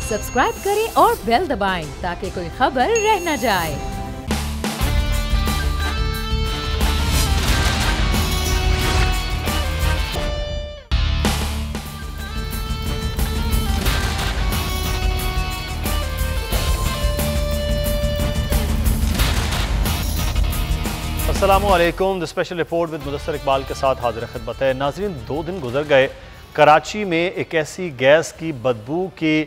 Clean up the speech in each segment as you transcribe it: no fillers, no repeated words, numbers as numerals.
Subscribe करें और bell दबाएं ताकि कोई खबर रह न जाए। अस्सलामुअलैकुम। The special report with Mudassar Iqbal के साथ हाजिर खिदमत है। नाज़रीन, 2 दिन गुजर गए, कराची में एक ऐसी गैस की बदबू की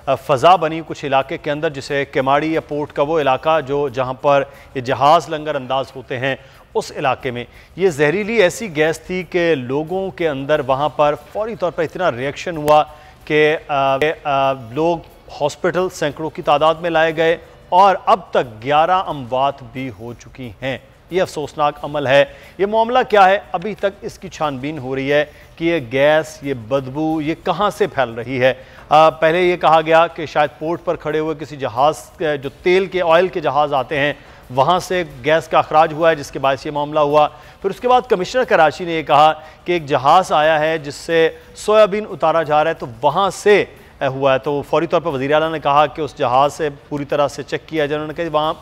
फ़ज़ा बनी कुछ इलाके के अंदर, जिसे केमाड़ी या पोर्ट का वो इलाका जो जहाँ पर ये जहाज़ लंगर अंदाज होते हैं, उस इलाके में ये जहरीली ऐसी गैस थी कि लोगों के अंदर वहाँ पर फौरी तौर पर इतना रिएक्शन हुआ कि लोग हॉस्पिटल सैकड़ों की तादाद में लाए गए और अब तक 11 अमवात भी हो चुकी हैं। ये अफसोसनाक अमल है। ये मामला क्या है, अभी तक इसकी छानबीन हो रही है कि ये गैस, ये बदबू, ये कहाँ से फैल रही है। पहले ये कहा गया कि शायद पोर्ट पर खड़े हुए किसी जहाज़, जो तेल के ऑयल के जहाज़ आते हैं, वहाँ से गैस का अखराज हुआ है, जिसके बाद ये मामला हुआ। फिर उसके बाद कमिश्नर कराची ने यह कहा कि एक जहाज़ आया है जिससे सोयाबीन उतारा जा रहा है, तो वहाँ से हुआ है। तो फौरी तौर पर वज़ीर आला ने कहा कि उस जहाज़ से पूरी तरह से चेक किया जाए। उन्होंने कहा वहाँ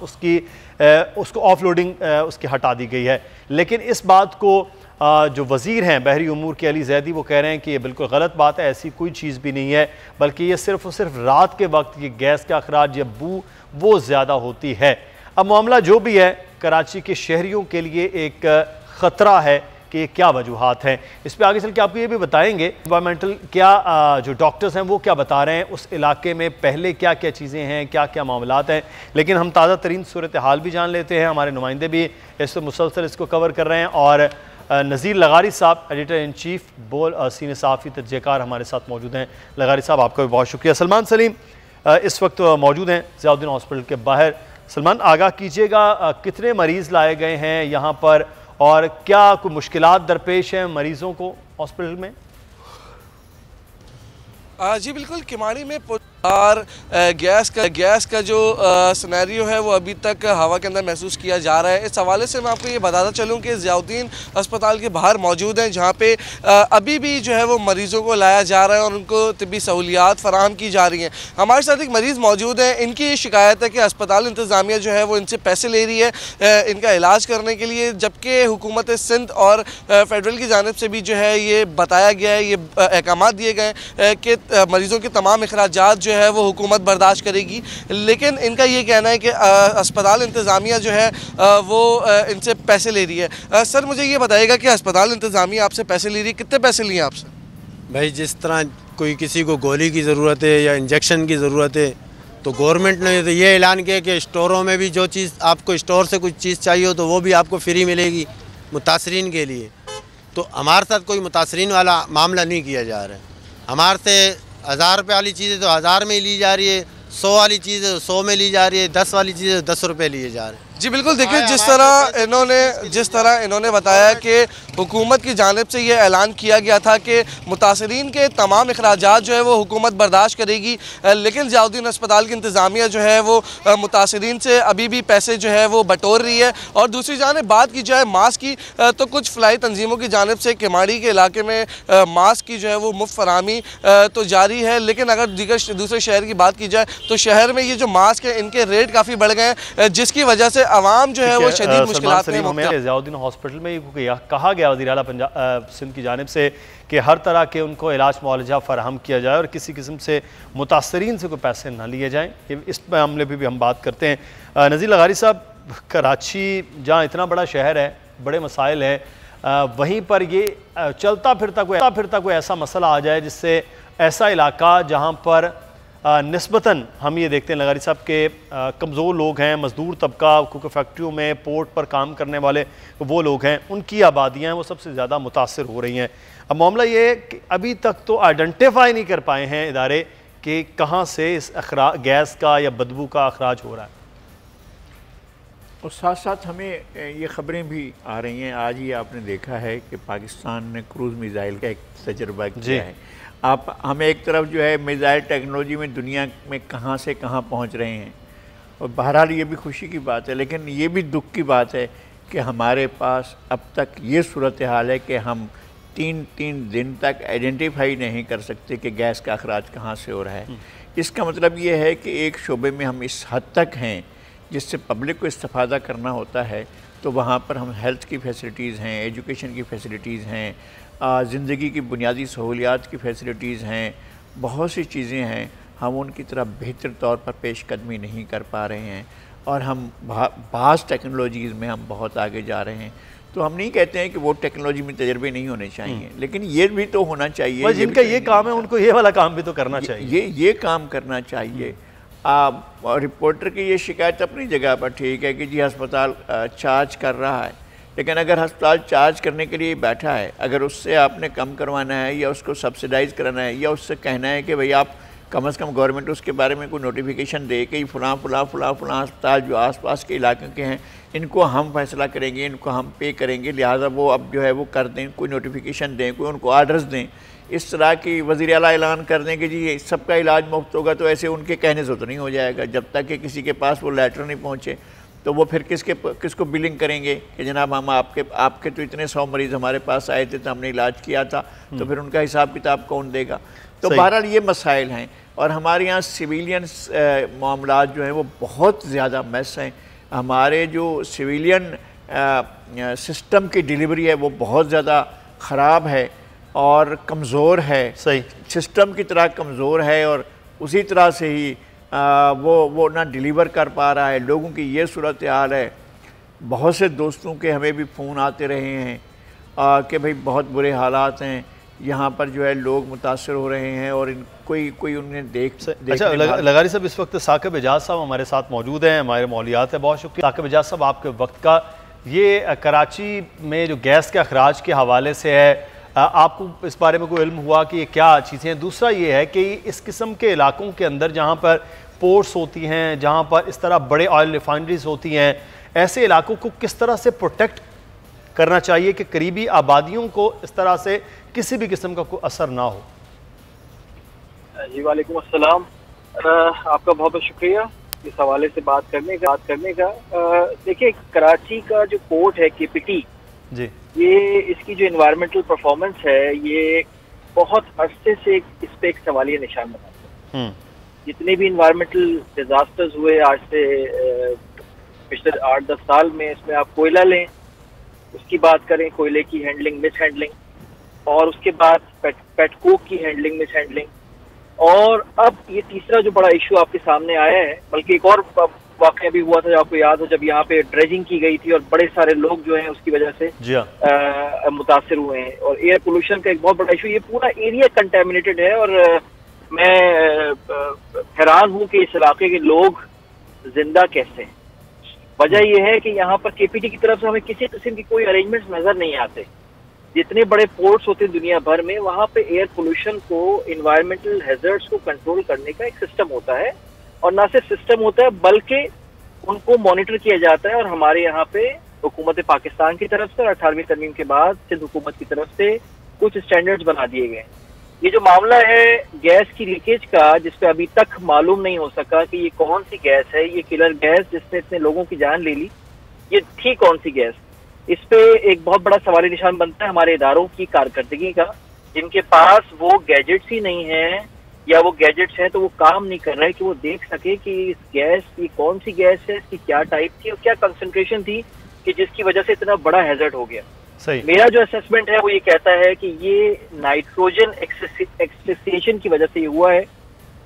उसको ऑफलोडिंग उसकी हटा दी गई है। लेकिन इस बात को जो वज़ीर हैं बहरी उमूर के अली जैदी, वो कह रहे हैं कि ये बिल्कुल गलत बात है, ऐसी कोई चीज़ भी नहीं है, बल्कि ये सिर्फ और सिर्फ रात के वक्त ये गैस का अखराज या बू वो ज़्यादा होती है। अब मामला जो भी है, कराची के शहरियों के लिए एक ख़तरा है कि क्या वजूहात हैं। इस पर आगे चल के आपको ये भी बताएंगे एनवायरमेंटल क्या जो डॉक्टर्स हैं वो क्या बता रहे हैं, उस इलाके में पहले क्या क्या चीज़ें हैं, क्या क्या मामलात हैं। लेकिन हम ताज़ा तरीन सूरत हाल भी जान लेते हैं। हमारे नुमाइंदे भी इस मुसलसल इसको कवर कर रहे हैं और नज़ीर लगारी साहब, एडिटर इन चीफ सीनियर सहाफ़ी तजज़ियाकार, हमारे साथ मौजूद हैं। लगारी साहब, आपका भी बहुत शुक्रिया। सलमान सलीम इस वक्त मौजूद हैं ज़ियाउद्दीन हॉस्पिटल के बाहर। सलमान, आगाह कीजिएगा, कितने मरीज़ लाए गए हैं यहाँ पर और क्या कोई मुश्किलात दरपेश हैं मरीजों को हॉस्पिटल में? जी बिल्कुल, किमाड़ी में और गैस का जो सिनेरियो है वो अभी तक हवा के अंदर महसूस किया जा रहा है। इस हवाले से मैं आपको ये बताता चलूँ कि ज़ियाउद्दीन अस्पताल के बाहर मौजूद हैं, जहाँ पे अभी भी जो है वो मरीज़ों को लाया जा रहा है और उनको तिब्बी सहूलियात फराहम की जा रही हैं। हमारे साथ एक मरीज़ मौजूद हैं, इनकी ये शिकायत है कि अस्पताल इंतज़ामिया जो है वो इनसे पैसे ले रही है इनका इलाज करने के लिए, जबकि हुकूमत सिंध और फेडरल की जानिब से भी जो है ये बताया गया है, ये अहकाम दिए गए कि मरीज़ों के तमाम अखराजात जो है वो हुकूमत बर्दाश्त करेगी। लेकिन इनका ये कहना है कि अस्पताल इंतज़ामिया जो है वो इनसे पैसे ले रही है। सर, मुझे ये बताइएगा कि अस्पताल इंतज़ामिया आपसे पैसे ले रही है, कितने पैसे लिए आपसे? भाई, जिस तरह कोई किसी को गोली की ज़रूरत है या इंजेक्शन की ज़रूरत है, तो गवर्नमेंट ने तो ये ऐलान किया कि स्टोरों में भी जो चीज़ आपको स्टोर से कुछ चीज़ चाहिए हो तो वो भी आपको फ्री मिलेगी मुतासरीन के लिए। तो हमारे साथ कोई मुतासरीन वाला मामला नहीं किया जा रहा है। हमारे से 1000 रुपये वाली चीज़ें तो 1000 में ही ली जा रही है, 100 वाली चीज़ें तो 100 में ली जा रही है, 10 वाली चीज़ें 10 रुपये लिए जा रहे हैं। जी बिल्कुल, देखिए जिस तरह इन्होंने बताया कि हुकूमत की जानिब से ये ऐलान किया गया था कि मुतासरीन के तमाम अखराजात जो है वो हुकूमत बर्दाश्त करेगी, लेकिन ज़ियाउद्दीन अस्पताल की इंतज़ामिया जो है वो मुतासरीन से अभी भी पैसे जो है वो बटोर रही है। और दूसरी जानिब बात की जाए मास्क की, तो कुछ फ़लाई तंजीमों की जानिब से किमाड़ी के इलाके में मास्क की जो है वो मुफ्त फराहमी तो जारी है, लेकिन अगर दूसरे शहर की बात की जाए तो शहर में ये जो मास्क है इनके रेट काफ़ी बढ़ गए हैं, जिसकी वजह से आवाम जो है वो शदीद मुश्किलात में मुब्तला है। ज़ियाउद्दीन हॉस्पिटल में कहा गया वज़ीर आला पंजाब सिंध की जानिब से कि हर तरह के उनको इलाज मुआलजा फराहम किया जाए और किसी किस्म से मुतासरीन से कोई पैसे ना लिए जाएँ। इस मामले पर भी हम बात करते हैं। नज़ीर लगारी साहब, कराची जहाँ इतना बड़ा शहर है, बड़े मसाइल हैं, वहीं पर ये चलता फिरता कोई ऐसा मसला आ जाए जिससे ऐसा इलाका जहाँ पर निस्बतन हम ये देखते हैं लगारी साहब के कमज़ोर लोग हैं, मज़दूर तबका, क्योंकि फैक्ट्रियों में पोर्ट पर काम करने वाले वो लोग हैं, उनकी आबादियाँ हैं, वो सबसे ज़्यादा मुतासर हो रही हैं। अब मामला ये है कि अभी तक तो आइडेंटिफाई नहीं कर पाए हैं इदारे कि कहाँ से इस गैस का या बदबू का अखराज हो रहा है। और साथ साथ हमें ये ख़बरें भी आ रही हैं, आज ही आपने देखा है कि पाकिस्तान ने क्रूज़ मिज़ाइल का एक तजर्बा किया है। आप हमें एक तरफ जो है मिज़ाइल टेक्नोलॉजी में दुनिया में कहाँ से कहाँ पहुँच रहे हैं, और बहरहाल ये भी खुशी की बात है, लेकिन ये भी दुख की बात है कि हमारे पास अब तक ये सूरत हाल है कि हम तीन दिन तक आइडेंटिफाई नहीं कर सकते कि गैस का अखराज कहाँ से हो रहा है। इसका मतलब ये है कि एक शोबे में हम इस हद तक हैं जिससे पब्लिक को इस्तेफादा करना होता है, तो वहाँ पर हम हेल्थ की फैसिलिटीज़ हैं, एजुकेशन की फैसिलिटीज़ हैं, ज़िंदगी की बुनियादी सहूलियात की फैसिलिटीज़ हैं, बहुत सी चीज़ें हैं, हम उनकी तरफ बेहतर तौर पर पेश कदमी नहीं कर पा रहे हैं और हम बाज़ टेक्नोलॉजीज़ में हम बहुत आगे जा रहे हैं। तो हम नहीं कहते हैं कि वो टेक्नोलॉजी में तजर्बे नहीं होने चाहिए, लेकिन ये भी तो होना चाहिए। जिनका ये काम है उनको ये वाला काम भी तो करना चाहिए, ये काम करना चाहिए। रिपोर्टर की ये शिकायत अपनी जगह पर ठीक है कि जी अस्पताल चार्ज कर रहा है, लेकिन अगर अस्पताल चार्ज करने के लिए बैठा है, अगर उससे आपने कम करवाना है या उसको सब्सिडाइज़ कराना है या उससे कहना है कि भाई आप कम से कम गवर्नमेंट उसके बारे में कोई नोटिफिकेशन दे कि फलां अस्पताल जो आसपास के इलाके के हैं इनको हम फैसला करेंगे, इनको हम पे करेंगे, लिहाजा वो अब जो है वो कर दें, कोई नोटिफिकेशन दें, कोई उनको आर्डर्स दें, इस तरह की वज़ीर आला ऐलान कर दें कि जी सबका इलाज मुफ्त होगा, तो ऐसे उनके कहने से तो नहीं हो जाएगा। जब तक कि किसी के पास वो लेटर नहीं पहुँचे तो वो फिर किसको बिलिंग करेंगे कि जनाब हम आपके तो इतने 100 मरीज़ हमारे पास आए थे तो हमने इलाज किया था, तो फिर उनका हिसाब किताब कौन देगा। तो बहरहाल ये मसाइल हैं और हमारे यहाँ सिविलियन मामलात जो हैं वो बहुत ज़्यादा मैस हैं। हमारे जो सिविलियन सिस्टम की डिलीवरी है वो बहुत ज़्यादा ख़राब है और कमज़ोर है, सही सिस्टम की तरह कमज़ोर है और उसी तरह से ही वो ना डिलीवर कर पा रहा है। लोगों की ये सूरत हाल है। बहुत से दोस्तों के हमें भी फ़ोन आते रहे हैं कि भाई बहुत बुरे हालात हैं, यहाँ पर जो है लोग मुतासर हो रहे हैं और कोई उन्हें अच्छा लगारी साहब, इस वक्त साकिब एजाज साहब हमारे साथ मौजूद हैं, हमारे मौलियात है। बहुत शुक्रिया साकिब एजाज साहब आपके वक्त का। ये कराची में जो गैस के अखराज के हवाले से है, आपको इस बारे में कोई इल्म हुआ कि ये क्या चीज़ें हैं? दूसरा ये है कि इस किस्म के इलाकों के अंदर जहाँ पर पोर्ट्स होती हैं, जहाँ पर इस तरह बड़े ऑयल रिफाइनरीज होती हैं, ऐसे इलाकों को किस तरह से प्रोटेक्ट करना चाहिए कि करीबी आबादियों को इस तरह से किसी भी किस्म का कोई असर ना हो? जी वालेकुम अस्सलाम, आपका बहुत बहुत शुक्रिया इस हवाले से बात करने का। देखिए, कराची का जो पोर्ट है KPT जी, ये इसकी जो इन्वायरमेंटल परफॉर्मेंस है ये बहुत अरसे से इस पे एक सवालिया निशान बनाते हैं। जितने भी इन्वायरमेंटल डिजास्टर्स हुए आज से पिछले 8-10 साल में, इसमें आप कोयला लें, उसकी बात करें, कोयले की हैंडलिंग, मिस हैंडलिंग, और उसके बाद पेटकोक की हैंडलिंग, मिस हैंडलिंग, और अब ये तीसरा जो बड़ा इशू आपके सामने आया है, बल्कि एक और वाकया भी हुआ था जो आपको याद हो, जब यहाँ पे ड्रेजिंग की गई थी और बड़े सारे लोग जो हैं उसकी वजह से मुतासिर हुए हैं। और एयर पोल्यूशन का एक बहुत बड़ा इशू, ये पूरा एरिया कंटेमिनेटेड है और मैं हैरान हूँ कि इस इलाके के लोग जिंदा कैसे हैं। वजह यह है कि यहाँ पर KPT की तरफ से हमें किसी किस्म की कोई अरेंजमेंट्स नजर नहीं आते। जितने बड़े पोर्ट्स होते हैं दुनिया भर में, वहाँ पे एयर पोल्यूशन को, इन्वायरमेंटल हैजर्ड्स को कंट्रोल करने का एक सिस्टम होता है, और ना सिर्फ सिस्टम होता है बल्कि उनको मॉनिटर किया जाता है। और हमारे यहाँ पे हुकूमत पाकिस्तान की तरफ से और 18वीं तरमीम के बाद सिंध हुकूमत की तरफ से कुछ स्टैंडर्ड्स बना दिए गए। ये जो मामला है गैस की लीकेज का, जिसपे अभी तक मालूम नहीं हो सका कि ये कौन सी गैस है, ये किलर गैस जिसने इतने लोगों की जान ले ली, ये थी कौन सी गैस, इस पे एक बहुत बड़ा सवाल निशान बनता है हमारे इदारों की कारकर्दगी का, जिनके पास वो गैजेट्स ही नहीं है, या वो गैजेट्स हैं तो वो काम नहीं कर रहे कि वो देख सके कि इस गैस की कौन सी गैस है, इसकी क्या टाइप थी और क्या कंसंट्रेशन थी कि जिसकी वजह से इतना बड़ा हैजर्ड हो गया। सही। मेरा जो असेसमेंट है वो ये कहता है कि ये नाइट्रोजन एक्सेसिएशन की वजह से ये हुआ है।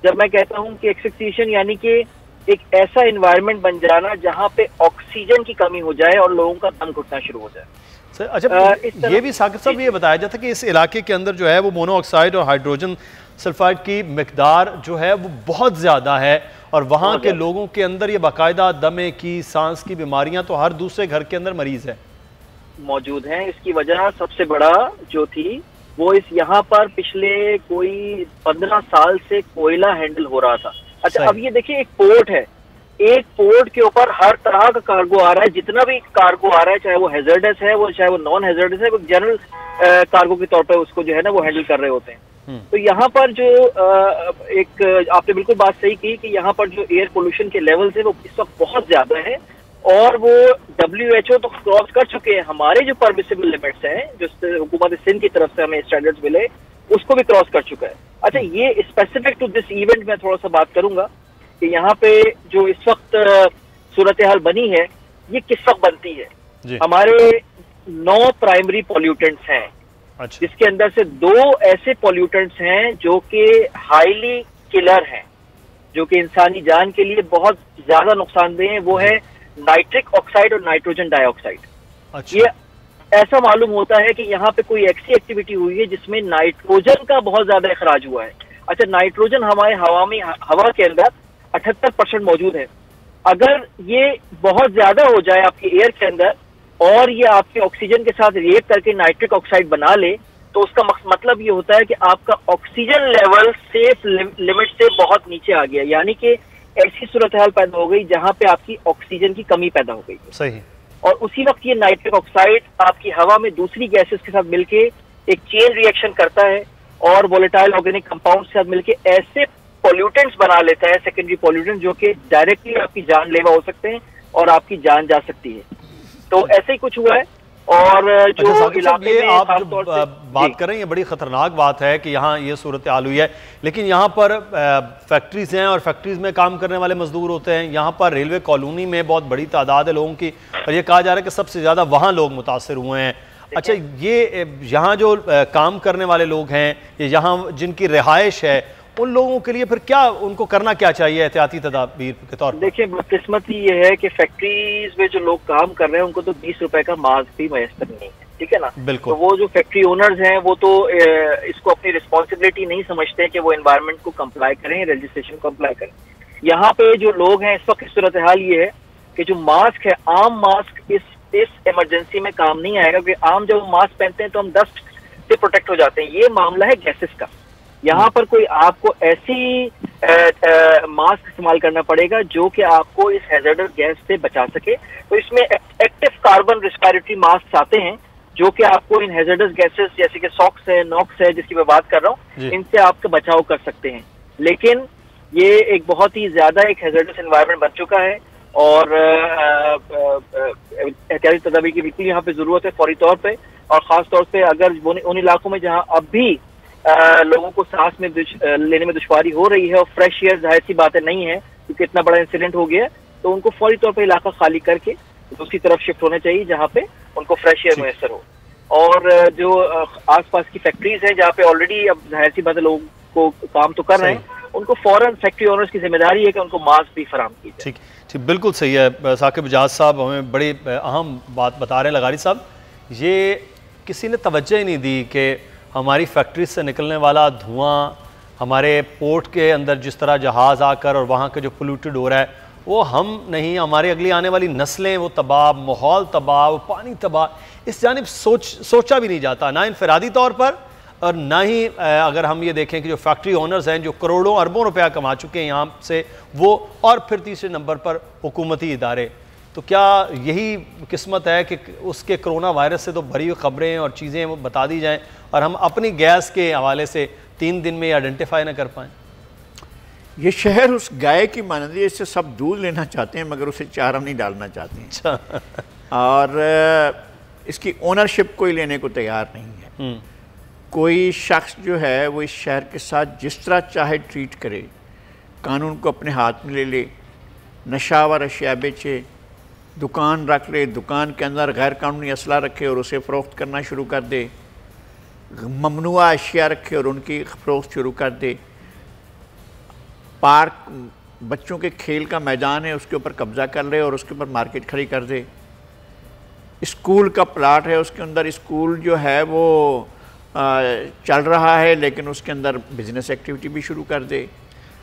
जब मैं कहता हूँ कि एक्सेसिएशन यानी कि एक ऐसा एनवायरनमेंट बन जाना जहाँ पे ऑक्सीजन की कमी हो जाए और लोगों का दम घुटना शुरू हो जाए। अच्छा, ये भी साकिब साहब ये बताया जाता है कि इस इलाके के अंदर जो है वो मोनोऑक्साइड और हाइड्रोजन सल्फाइड की मिकदार जो है वो बहुत ज़्यादा है और वहाँ के लोगों के अंदर ये बाकायदा दमे की, सांस की बीमारियाँ तो हर दूसरे घर के अंदर मरीज है मौजूद हैं। इसकी वजह सबसे बड़ा जो थी वो इस यहाँ पर पिछले कोई 15 साल से कोयला हैंडल हो रहा था। अच्छा, अब ये देखिए, एक पोर्ट है, एक पोर्ट के ऊपर हर तरह का कार्गो आ रहा है। जितना भी कार्गो आ रहा है, चाहे वो हैजर्डस है, वो चाहे वो नॉन हैजर्डस है, वो जनरल कार्गो के तौर पर उसको जो है ना वो हैंडल कर रहे होते हैं। तो यहाँ पर जो एक आपने बिल्कुल बात सही की कि यहाँ पर जो एयर पोल्यूशन के लेवल्स है वो इस वक्त बहुत ज्यादा है और वो WHO तो क्रॉस कर चुके हैं, हमारे जो परमिसिबल लिमिट्स हैं जो हुकूमत सिंध की तरफ से हमें स्टैंडर्ड्स मिले उसको भी क्रॉस कर चुका है। अच्छा, ये स्पेसिफिक टू दिस इवेंट में थोड़ा सा बात करूंगा कि यहाँ पे जो इस वक्त सूरत हाल बनी है ये किस वक्त बनती है। हमारे 9 प्राइमरी पॉल्यूटेंट्स हैं। अच्छा। जिसके अंदर से 2 ऐसे पॉल्यूटेंट्स हैं जो कि हाईली किलर हैं, जो कि इंसानी जान के लिए बहुत ज्यादा नुकसानदेह हैं। वो है नाइट्रिक ऑक्साइड और नाइट्रोजन डाइऑक्साइड। अच्छा। ये ऐसा मालूम होता है कि यहाँ पे कोई ऐसी एक्टिविटी हुई है जिसमें नाइट्रोजन का बहुत ज्यादा इखराज हुआ है। अच्छा, नाइट्रोजन हमारे हवा के अंदर 78% मौजूद है। अगर ये बहुत ज्यादा हो जाए आपके एयर के अंदर और ये आपके ऑक्सीजन के साथ रिएक्ट करके नाइट्रिक ऑक्साइड बना ले, तो उसका मतलब ये होता है कि आपका ऑक्सीजन लेवल सेफ लिमिट से बहुत नीचे आ गया, यानी कि ऐसी सूरत हाल पैदा हो गई जहां पे आपकी ऑक्सीजन की कमी पैदा हो गई। सही। और उसी वक्त ये नाइट्रिक ऑक्साइड आपकी हवा में दूसरी गैसेस के साथ मिलके एक चेन रिएक्शन करता है और वोलेटाइल ऑर्गेनिक कंपाउंड के साथ मिलके ऐसे पॉल्यूटेंट्स बना लेता है, सेकेंडरी पॉल्यूटेंट, जो कि डायरेक्टली आपकी जानलेवा हो सकते हैं और आपकी जान जा सकती है। तो ऐसे ही कुछ हुआ है। और जो इलाके में आप जो बात कर रहे हैं ये बड़ी खतरनाक बात है कि यहाँ ये सूरत हाल हुई है, लेकिन यहाँ पर फैक्ट्रीज हैं और फैक्ट्रीज में काम करने वाले मजदूर होते हैं। यहाँ पर रेलवे कॉलोनी में बहुत बड़ी तादाद है लोगों की और ये कहा जा रहा है कि सबसे ज़्यादा वहाँ लोग मुतासर हुए हैं। अच्छा, ये यहाँ जो काम करने वाले लोग हैं, ये यहाँ जिनकी रिहाइश है, उन लोगों के लिए फिर क्या उनको करना क्या चाहिए एहतियाती तदाबीर के तौर पर? देखिए, बदकिस्मती ये है कि फैक्ट्रीज में जो लोग काम कर रहे हैं उनको तो 20 रुपए का मास्क भी मैसर नहीं है, ठीक है ना। बिल्कुल। तो वो जो फैक्ट्री ओनर्स हैं वो तो इसको अपनी रिस्पॉन्सिबिलिटी नहीं समझते कि वो एनवायरनमेंट को कंप्लाई करें, रजिस्ट्रेशन को कंप्लाई करें। यहाँ पे जो लोग हैं इस वक्त की सूरत हाल ये है कि जो मास्क है, आम मास्क इस इमरजेंसी में काम नहीं आएगा, क्योंकि आम जब मास्क पहनते हैं तो हम डस्ट से प्रोटेक्ट हो जाते हैं। ये मामला है गैसेस का। यहाँ पर कोई आपको ऐसी मास्क इस्तेमाल करना पड़ेगा जो कि आपको इस हैजर्डस गैस से बचा सके। तो इसमें एक्टिव कार्बन रेस्पिरेटरी मास्क आते हैं जो कि आपको इन हैजर्डस गैसेस जैसे कि सॉक्स है, नॉक्स है जिसकी मैं बात कर रहा हूँ, इनसे आपका बचाव कर सकते हैं। लेकिन ये एक बहुत ही ज्यादा एक हैजर्डस एनवायरनमेंट बन चुका है और एहतियाती तदाबीर की बिल्कुल यहाँ पे जरूरत है फौरी तौर पे। और खास तौर पे अगर उन इलाकों में जहाँ अब भी लोगों को सांस में लेने में दुश्वारी हो रही है और फ्रेश एयर जाहिर सी बातें नहीं है क्योंकि इतना बड़ा इंसिडेंट हो गया, तो उनको फौरी तौर पे इलाका खाली करके दूसरी तरफ शिफ्ट होना चाहिए जहाँ पे उनको फ्रेश एयर मैसर हो। और जो आसपास की फैक्ट्रीज हैं जहाँ पे ऑलरेडी अब जाहिर सी बात लोगों को काम तो कर रहे हैं, उनको फौरन फैक्ट्री ओनर्स की जिम्मेदारी है कि उनको मास्क भी फराहम की जाए। ठीक, बिल्कुल सही है। साकिब इजाज साहब हमें बड़ी अहम बात बता रहे हैं। लगारी साहब, ये किसी ने तवज्जो ही नहीं दी कि हमारी फैक्ट्री से निकलने वाला धुआं हमारे पोर्ट के अंदर जिस तरह जहाज़ आकर और वहाँ का जो पोल्यूटेड हो रहा है वो हम नहीं, हमारी अगली आने वाली नस्लें वो तबाह, माहौल तबाह, वो पानी तबाह, इस जानिब सोचा भी नहीं जाता, ना इनफरादी तौर पर और ना ही अगर हम ये देखें कि जो फैक्ट्री ओनर्स हैं जो करोड़ों अरबों रुपया कमा चुके हैं यहाँ से वो, और फिर तीसरे नंबर पर हुकूमती इदारे। तो क्या यही किस्मत है कि उसके कोरोना वायरस से तो भरी हुई खबरें और चीज़ें वो बता दी जाएं और हम अपनी गैस के हवाले से 3 दिन में आइडेंटिफाई ना कर पाएँ? ये शहर उस गाय की मानंदी, इससे सब दूध लेना चाहते हैं मगर उसे चारा नहीं डालना चाहते हैं। अच्छा। और इसकी ओनरशिप कोई लेने को तैयार नहीं है। कोई शख्स जो है वो इस शहर के साथ जिस तरह चाहे ट्रीट करे, कानून को अपने हाथ में ले ले, नशावर अशिया बेचे, दुकान रख ले, दुकान के अंदर गैर कानूनी असला रखे और उसे फ़रोख्त करना शुरू कर दे, ममनुआ अशिया रखे और उनकी फ़रोख्त शुरू कर दे, पार्क बच्चों के खेल का मैदान है उसके ऊपर कब्ज़ा कर ले और उसके ऊपर मार्केट खड़ी कर दे, स्कूल का प्लाट है उसके अंदर स्कूल जो है वो चल रहा है लेकिन उसके अंदर बिजनेस एक्टिविटी भी शुरू कर दे।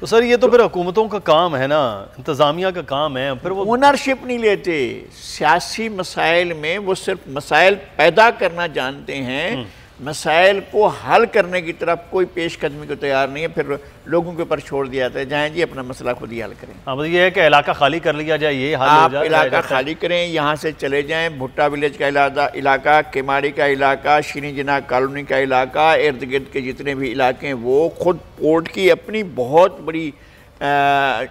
तो सर ये तो फिर हुकूमतों का काम है ना, इंतज़ामिया का काम है, फिर वो ओनरशिप नहीं लेते। सियासी मसाइल में वो सिर्फ मसाइल पैदा करना जानते हैं, मसाइल को हल करने की तरफ कोई पेशकदमी को तैयार नहीं है, फिर लोगों के ऊपर छोड़ दिया जाता है जाएं जी अपना मसला खुद ही हल करें। हाँ, मतलब ये है कि इलाका खाली कर लिया जाए, ये हल हो जाए, इलाका खाली करें, यहाँ से चले जाएं। भुट्टा विलेज का इलाका, केमाड़ी का इलाका, शीनी जिना कॉलोनी का इलाका, इर्द गिर्द के जितने भी इलाके हैं वो खुद पोर्ट की अपनी बहुत बड़ी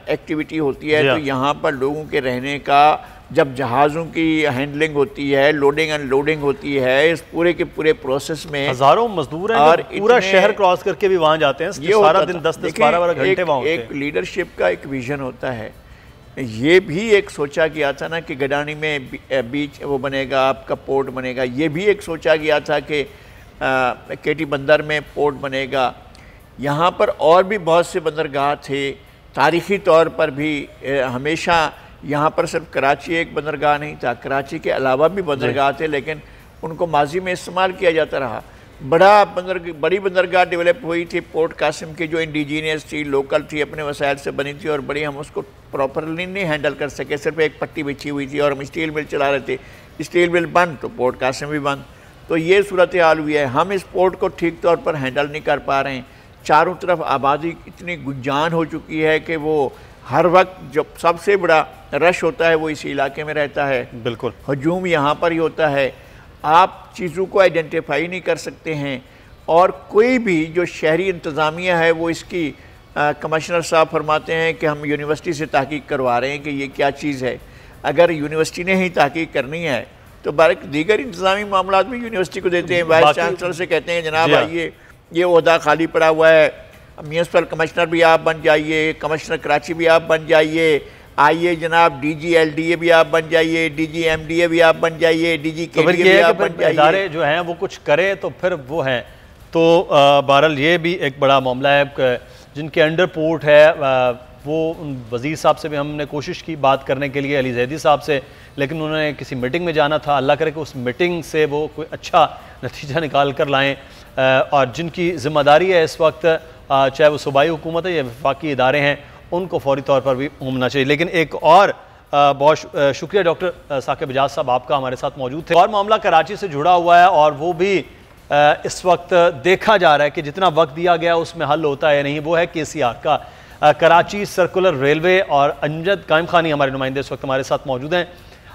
एक्टिविटी होती है, तो यहाँ पर लोगों के रहने का जब जहाज़ों की हैंडलिंग होती है, लोडिंग अनलोडिंग होती है, इस पूरे के पूरे प्रोसेस में हजारों मजदूर हैं और पूरा शहर क्रॉस करके भी वहाँ जाते हैं, ये सारा दिन 10-12 घंटे वहाँ होते हैं। एक लीडरशिप का एक विजन होता है। ये भी एक सोचा गया था ना कि गडानी में बीच वो बनेगा, आपका पोर्ट बनेगा। ये भी एक सोचा गया था कि केटी बंदर में पोर्ट बनेगा। यहाँ पर और भी बहुत से बंदरगाह थे। तारीख़ी तौर पर भी हमेशा यहाँ पर सिर्फ कराची एक बंदरगाह नहीं था, कराची के अलावा भी बंदरगाह थे, लेकिन उनको माजी में इस्तेमाल किया जाता रहा। बड़ी बंदरगाह डेवलप हुई थी पोर्ट कासिम की, जो इंडिजीनियस थी, लोकल थी, अपने वसाइल से बनी थी और बड़ी हम उसको प्रॉपरली नहीं हैंडल कर सके। सिर्फ एक पट्टी बिछी हुई थी और हम स्टील मिल चला रहे थे। स्टील मिल बंद तो पोर्ट कासिम भी बंद। तो ये सूरत हाल हुई है। हम इस पोर्ट को ठीक तौर पर हैंडल नहीं कर पा रहे हैं। चारों तरफ आबादी इतनी गुंजान हो चुकी है कि वो हर वक्त जब सबसे बड़ा रश होता है वो इसी इलाके में रहता है। बिल्कुल हजूम यहाँ पर ही होता है। आप चीज़ों को आइडेंटिफाई नहीं कर सकते हैं और कोई भी जो शहरी इंतज़ामिया है वो इसकी कमिश्नर साहब फरमाते हैं कि हम यूनिवर्सिटी से तहकीक करवा रहे हैं कि ये क्या चीज़ है। अगर यूनिवर्सिटी ने ही तहकीक करनी है तो दीगर इंतज़ामी मामला भी यूनिवर्सिटी को देते हैं। वाइस चांसलर से कहते हैं जनाब आइए, ये ओहदा खाली पड़ा हुआ है, म्यूनसिपल कमिश्नर भी आप बन जाइए, कमिश्नर कराची भी आप बन जाइए, आइए जनाब DG-LDA भी आप बन जाइए, DG-MDA भी आप बन जाइए, DG-KDA भी आप बन जाइए। इदारे जो हैं वो कुछ करें तो फिर वो हैं। तो बहरहाल ये भी एक बड़ा मामला है। जिनके अंडर पोर्ट है वो वज़ीर साहब से भी हमने कोशिश की बात करने के लिए, अली जैदी साहब से, लेकिन उन्होंने किसी मीटिंग में जाना था। अल्लाह करे कि उस मीटिंग से वो कोई अच्छा नतीजा निकाल कर लाएँ। और जिनकी ज़िम्मेदारी है इस वक्त, चाहे वो सूबाई हुकूमत है या वफाकी इदारे हैं, उनको फौरी तौर पर भी होना चाहिए। लेकिन एक और बहुत शुक्रिया डॉक्टर साकिब एजाज साहब आपका हमारे साथ मौजूद थे। और मामला कराची से जुड़ा हुआ है और वो भी इस वक्त देखा जा रहा है कि जितना वक्त दिया गया उसमें हल होता है नहीं। वो है KCR का कराची सर्कुलर रेलवे। और अमजद कायम खानी हमारे नुमाइंदे इस वक्त हमारे साथ मौजूद हैं।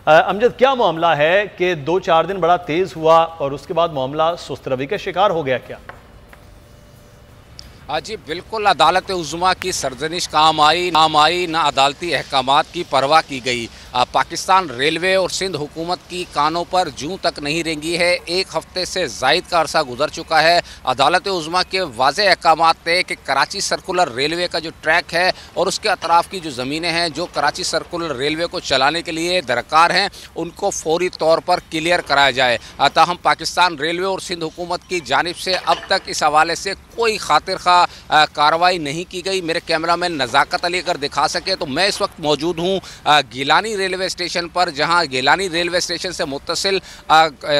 अमजद, क्या मामला है कि 2-4 दिन बड़ा तेज़ हुआ और उसके बाद मामला सुस्त रवि का शिकार हो गया क्या? जी बिल्कुल, अदालत उज़्मा की सरजनिश काम आई ना अदालती अहकामात की परवाह की गई। पाकिस्तान रेलवे और सिंध हुकूमत की कानों पर जूं तक नहीं रेंगी है। 1 हफ्ते से ज़ायद का अरसा गुजर चुका है। अदालत उज़्मा के वाज़े अहकामात थे कि कराची सर्कुलर रेलवे का जो ट्रैक है और उसके अतराफ़ की जो ज़मीनें हैं जो कराची सर्कुलर रेलवे को चलाने के लिए दरकार हैं, उनको फौरी तौर पर क्लियर कराया जाए। ताहम पाकिस्तान रेलवे और सिंध हुकूमत की जानिब से अब तक इस हवाले से कोई खातिर खा कार्रवाई नहीं की गई। मेरे कैमरामैन नज़ाकत अली अगर दिखा सके तो मैं इस वक्त मौजूद हूँ गिलानी रेलवे स्टेशन पर, जहाँ गिलानी रेलवे स्टेशन से मुत्तसिल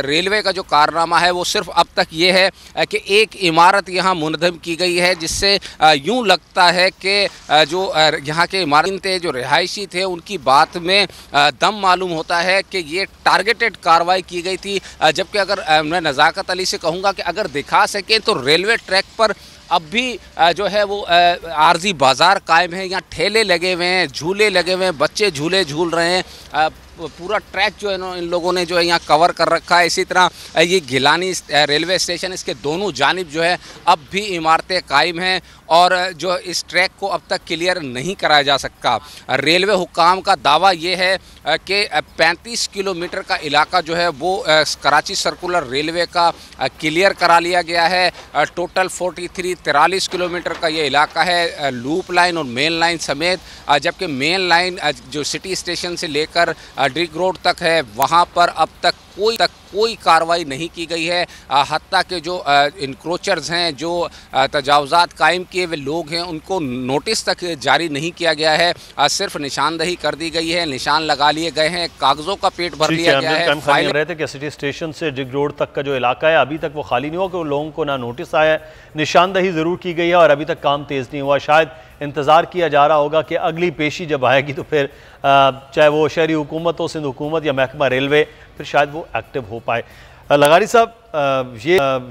रेलवे का जो कारनामा है वो सिर्फ अब तक ये है कि एक इमारत यहाँ मुनहदम की गई है, जिससे यूँ लगता है कि जो यहाँ के इमारतें थे, जो रिहायशी थे, उनकी बात में दम मालूम होता है कि ये टारगेटेड कार्रवाई की गई थी। जबकि अगर मैं नज़ाकत अली से कहूँगा कि अगर दिखा सकें तो रेलवे ट्रैक पर अब भी जो है वो आर्जी बाज़ार कायम है। यहाँ ठेले लगे हुए हैं, झूले लगे हुए हैं, बच्चे झूले झूल रहे हैं। पूरा ट्रैक जो है ना इन लोगों ने जो है यहाँ कवर कर रखा है। इसी तरह ये गिलानी रेलवे स्टेशन, इसके दोनों जानिब जो है अब भी इमारतें कायम हैं और जो इस ट्रैक को अब तक क्लियर नहीं कराया जा सकता। रेलवे हुकाम का दावा ये है कि 35 किलोमीटर का इलाका जो है वो कराची सर्कुलर रेलवे का क्लियर करा लिया गया है। टोटल 43 किलोमीटर का ये इलाका है, लूप लाइन और मेन लाइन समेत। जबकि मेन लाइन जो सिटी स्टेशन से लेकर ड्रिग रोड तक है, वहाँ पर अब तक कोई कार्रवाई नहीं की गई है। हत्ता के जो इंक्रोचर्स हैं, जो तजावज़ात कायम किए हुए लोग हैं, उनको नोटिस तक जारी नहीं किया गया है। सिर्फ निशानदही कर दी गई है, निशान लगा लिए गए हैं, कागज़ों का पेट भर लिया गया है। फाइल रहे थे कि सिटी स्टेशन से ड्रिग रोड तक का जो इलाका है अभी तक वो खाली नहीं हुआ, कि लोगों को ना नोटिस आया है। निशानदही ज़रूर की गई है और अभी तक काम तेज़ नहीं हुआ। शायद इंतज़ार किया जा रहा होगा कि अगली पेशी जब आएगी तो फिर चाहे वो शहरी हुकूमत हो, सिंध हुकूमत या महकमा रेलवे, फिर शायद वो एक्टिव हो पाए। लगारी साहब,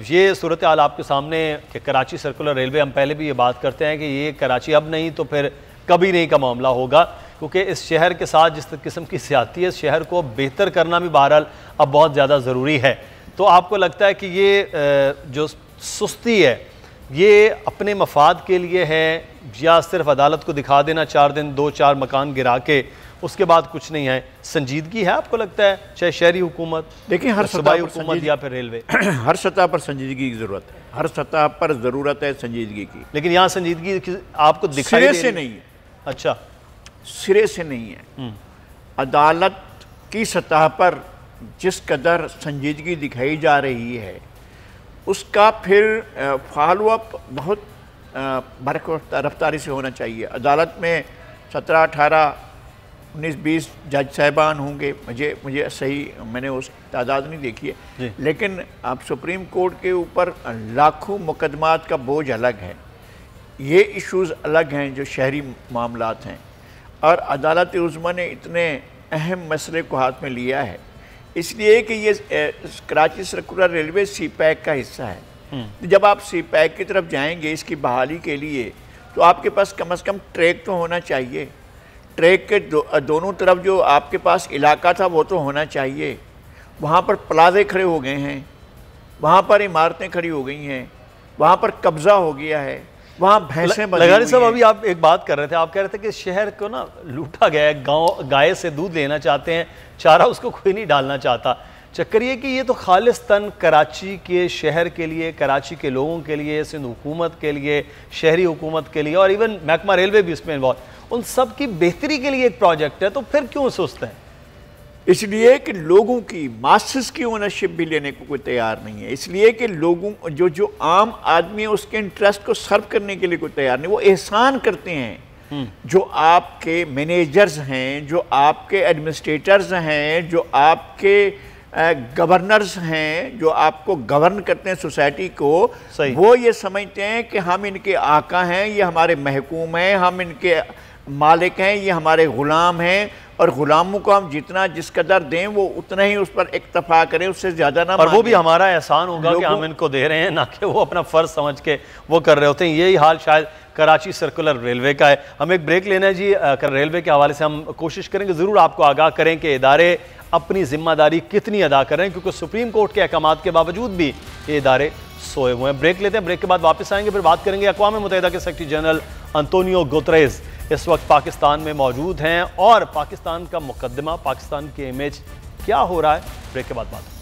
ये सूरत हाल आपके सामने कि कराची सर्कुलर रेलवे, हम पहले भी ये बात करते हैं कि ये कराची अब नहीं तो फिर कभी नहीं का मामला होगा, क्योंकि इस शहर के साथ जिस किस्म की ज़्यादती है, इस शहर को बेहतर करना भी बहरहाल अब बहुत ज़्यादा ज़रूरी है। तो आपको लगता है कि ये जो सुस्ती है ये अपने मफाद के लिए है या सिर्फ अदालत को दिखा देना 4 दिन 2-4 मकान गिरा के उसके बाद कुछ नहीं है? संजीदगी है आपको लगता है, चाहे शहरी हुकूमत, देखिए हर सूबाई हुकूमत या फिर रेलवे? हर सतह पर संजीदगी की ज़रूरत है, हर सतह पर ज़रूरत है संजीदगी की, लेकिन यहाँ संजीदगी आपको दिखाई सिरे से नहीं है। अच्छा, सिरे से नहीं है। अदालत की सतह पर जिस कदर संजीदगी दिखाई जा रही है उसका फिर फॉलो अप बहुत रफ्तारी से होना चाहिए। अदालत में 17, 18, 19, 20 जज साहिबान होंगे, मुझे सही मैंने उस तादाद नहीं देखी है, लेकिन अब सुप्रीम कोर्ट के ऊपर लाखों मुकदमात का बोझ अलग है, ये इश्यूज़ अलग हैं जो शहरी मामलात हैं, और अदालत उज़्मा ने इतने अहम मसले को हाथ में लिया है इसलिए कि ये कराची सर्कुलर रेलवे CPEC का हिस्सा है। जब आप CPEC की तरफ जाएंगे इसकी बहाली के लिए तो आपके पास कम से कम ट्रैक तो होना चाहिए, ट्रैक के दोनों तरफ जो आपके पास इलाका था वो तो होना चाहिए। वहाँ पर प्लाजे खड़े हो गए हैं, वहाँ पर इमारतें खड़ी हो गई हैं, वहाँ पर कब्ज़ा हो गया है, वहाँ भैंसें लगानी साहब, अभी आप एक बात कर रहे थे, आप कह रहे थे कि शहर को ना लूटा गया है, गाय से दूध लेना चाहते हैं, चारा उसको कोई नहीं डालना चाहता। चक्कर ये कि ये तो खालिस्तान कराची के शहर के लिए, कराची के लोगों के लिए, सिंध हुकूमत के लिए, शहरी हुकूमत के लिए, और इवन महकमा रेलवे भी इसमें इन्वॉल्व, उन सब की बेहतरी के लिए एक प्रोजेक्ट है, तो फिर क्यों सुस्त है? इसलिए कि लोगों की मासेस की ओनरशिप भी लेने को कोई तैयार नहीं है, इसलिए कि लोगों जो आम आदमी है उसके इंटरेस्ट को सर्व करने के लिए कोई तैयार नहीं। वो एहसान करते हैं जो आपके मैनेजर्स हैं, जो आपके एडमिनिस्ट्रेटर्स हैं, जो आपके गवर्नर्स हैं, जो आपको गवर्न करते हैं सोसाइटी को, वो ये समझते हैं कि हम इनके आका हैं, ये हमारे महकूम हैं, हम इनके मालिक हैं, ये हमारे ग़ुलाम हैं, और ग़ुलामों को हम जितना जिस कदर दें वो उतना ही उस पर इक्तफा करें, उससे ज़्यादा ना। और वो भी हमारा एहसान होगा कि हम इनको दे रहे हैं, ना कि वो अपना फ़र्ज समझ के वो कर रहे होते हैं। यही हाल शायद कराची सर्कुलर रेलवे का है। हम एक ब्रेक लेना है जी, रेलवे के हवाले से हम कोशिश करेंगे ज़रूर आपको आगाह करें कि इदारे अपनी जिम्मेदारी कितनी अदा कर रहे हैं, क्योंकि सुप्रीम कोर्ट के अहकामात के बावजूद भी ये इदारे सोए हुए हैं। ब्रेक लेते हैं, ब्रेक के बाद वापस आएंगे, फिर बात करेंगे। अक़वाम मुत्तहिदा के सेक्रेटरी जनरल अंतोनियो गुतरेज़ इस वक्त पाकिस्तान में मौजूद हैं, और पाकिस्तान का मुकदमा, पाकिस्तान की इमेज क्या हो रहा है, ब्रेक के बाद बात।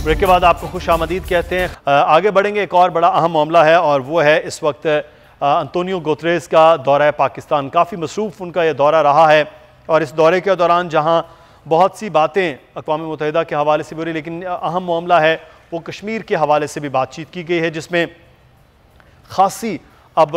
ब्रेक के बाद आपको खुश आमदीद कहते हैं। आगे बढ़ेंगे, एक और बड़ा अहम मामला है और वो है इस वक्त अंतोनियो गुतरेज़ का दौरा पाकिस्तान। काफ़ी मसरूफ़ उनका ये दौरा रहा है, और इस दौरे के दौरान जहाँ बहुत सी बातें अक़वाम मुत्तहिदा के हवाले से भी हो रही, लेकिन अहम मामला है वो कश्मीर के हवाले से भी बातचीत की गई है, जिसमें ख़ासी अब